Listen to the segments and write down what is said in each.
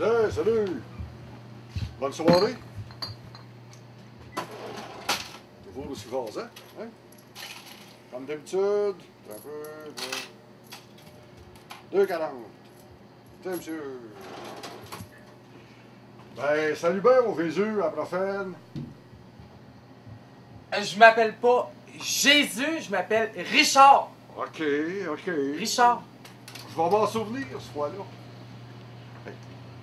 Tiens, salut! Bonne soirée! Toujours aussi vasant, hein? Comme d'habitude, un peu... 2,40. Tiens, monsieur. Ben, salut bien, mon Jésus, à la prochaine. Je m'appelle pas Jésus, je m'appelle Richard. OK. Richard. Je vais m'en souvenir, ce fois-là. Hey,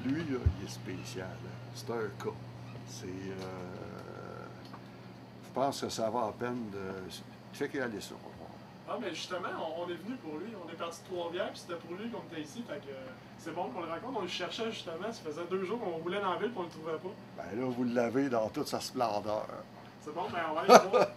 lui, là, il est spécial. Hein? C'est un cas. C'est... Je pense que ça va à peine de... Fait qu'il allait ça. Ah, mais justement, on est venu pour lui. On est parti de Trois-Rivières, puis c'était pour lui qu'on était ici. Fait que c'est bon qu'on le raconte. On le cherchait justement. Ça faisait 2 jours qu'on roulait dans la ville et on le trouvait pas. Ben là, vous l'avez dans toute sa splendeur. C'est bon, ben on va aller voir.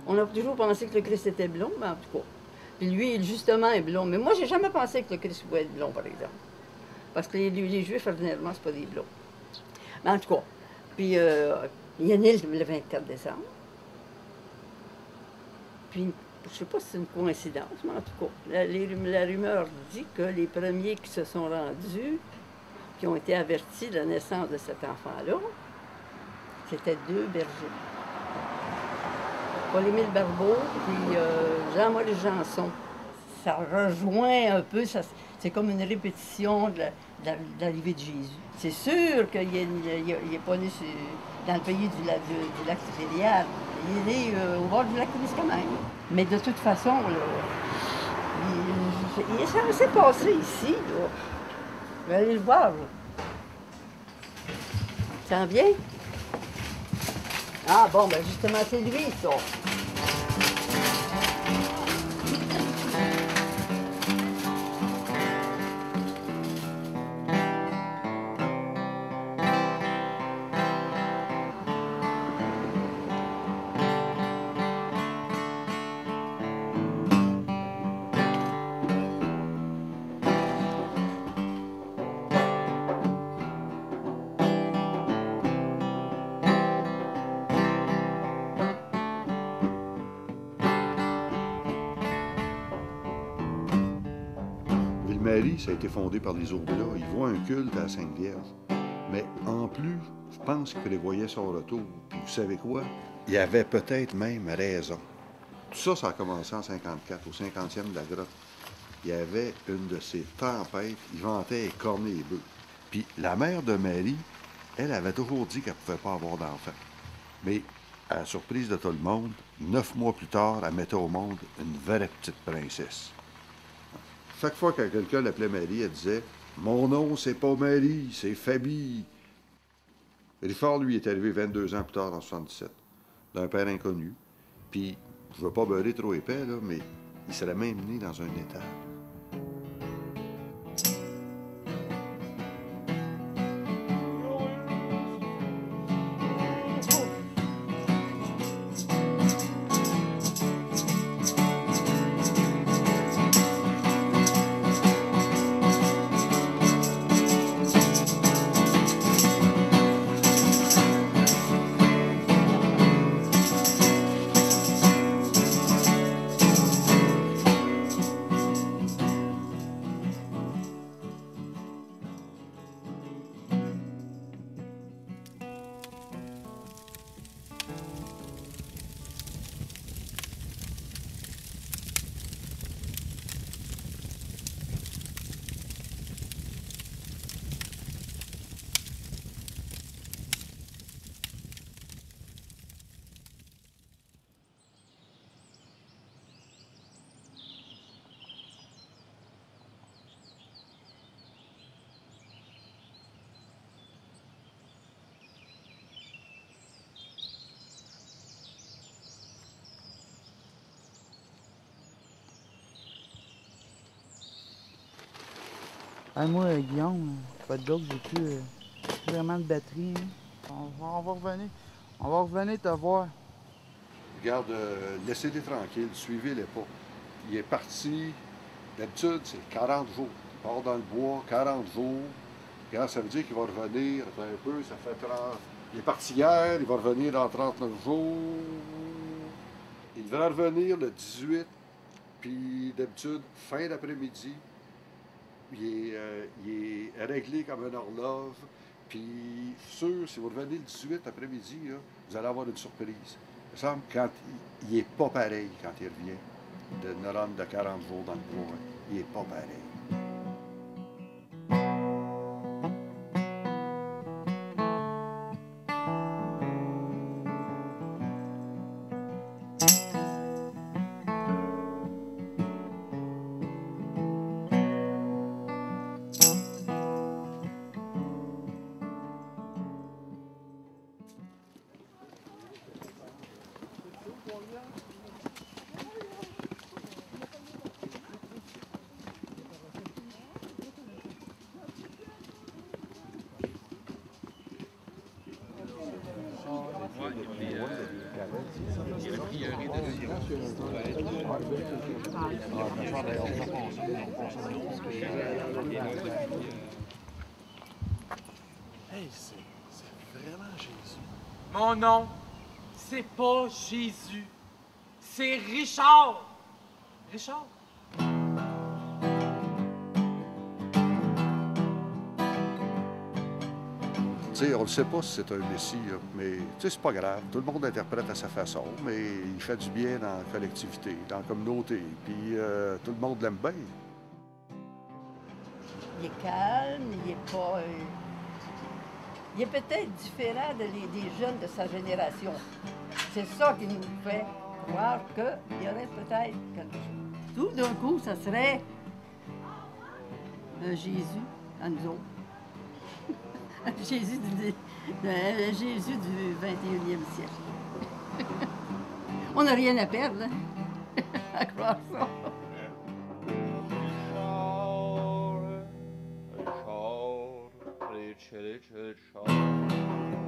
On a toujours pensé que le Christ était blond, mais en tout cas. Puis lui, justement, est blond. Mais moi, j'ai jamais pensé que le Christ pouvait être blond, par exemple. Parce que les Juifs, ordinairement, c'est pas des blonds. Mais en tout cas. Puis, il est né le 24 décembre. Puis, je sais pas si c'est une coïncidence, mais en tout cas, la rumeur dit que les premiers qui se sont rendus, qui ont été avertis de la naissance de cet enfant-là, c'était 2 bergers. Paul-Émile Barbeau puis Jean-Maurice Janson. Ça rejoint un peu, c'est comme une répétition de l'arrivée de Jésus. C'est sûr qu'il n'est pas né dans le pays du lac Supérieur. Il est né au bord du lac Témiscamingue. Mais de toute façon, ça s'est passé ici. Là. Je vais aller le voir. Là. Ça en vient? Ah bon, ben justement, c'est lui, ça. Ville-Marie, ça a été fondé par les Aubelas. Ils voient un culte à la Sainte-Vierge. Mais en plus, je pense qu'ils prévoyaient son retour. Puis vous savez quoi? Il y avait peut-être même raison. Tout ça, ça a commencé en 54, au 50e de la grotte. Il y avait une de ces tempêtes, il ventait écorner les bœufs. Puis la mère de Marie, elle avait toujours dit qu'elle ne pouvait pas avoir d'enfant. Mais, à la surprise de tout le monde, 9 mois plus tard, elle mettait au monde une vraie petite princesse. Chaque fois que quelqu'un l'appelait Marie, elle disait « Mon nom, c'est pas Marie, c'est Fabie. » Richard, lui, est arrivé 22 ans plus tard, en 77, d'un père inconnu. Puis, je veux pas beurrer trop épais, là, mais il serait même né dans un étable. Ah, moi, Guillaume, pas de joke, j'ai plus vraiment de batterie. Hein. On va revenir. On va revenir te voir. Regarde, laissez-les tranquilles, suivez-les pas. Il est parti, d'habitude, c'est 40 jours. Il part dans le bois, 40 jours. Regarde, ça veut dire qu'il va revenir, attends un peu, ça fait 30... Il est parti hier, il va revenir dans 39 jours. Il devrait revenir le 18, puis d'habitude, fin d'après-midi, il est réglé comme une horloge. Puis, sûr, si vous revenez le 18 après-midi, là, vous allez avoir une surprise. Il me semble quand il n'est pas pareil quand il revient de run de 40 jours dans le bois. Il n'est pas pareil. Hey, c'est vraiment Jésus. Mon nom, c'est pas Jésus. C'est Richard. Richard? Tu sais, on ne sait pas si c'est un messie, là, mais tu sais, c'est pas grave. Tout le monde interprète à sa façon, mais il fait du bien dans la collectivité, dans la communauté, puis tout le monde l'aime bien. Il est calme, il est pas... il est peut-être différent des jeunes de sa génération. C'est ça qui nous fait croire qu'il y aurait peut-être quelque chose. Tout d'un coup, ça serait un Jésus à nous autres. Un Jésus du 21e siècle. On n'a rien à perdre, hein, à croire ça. Richard, Richard.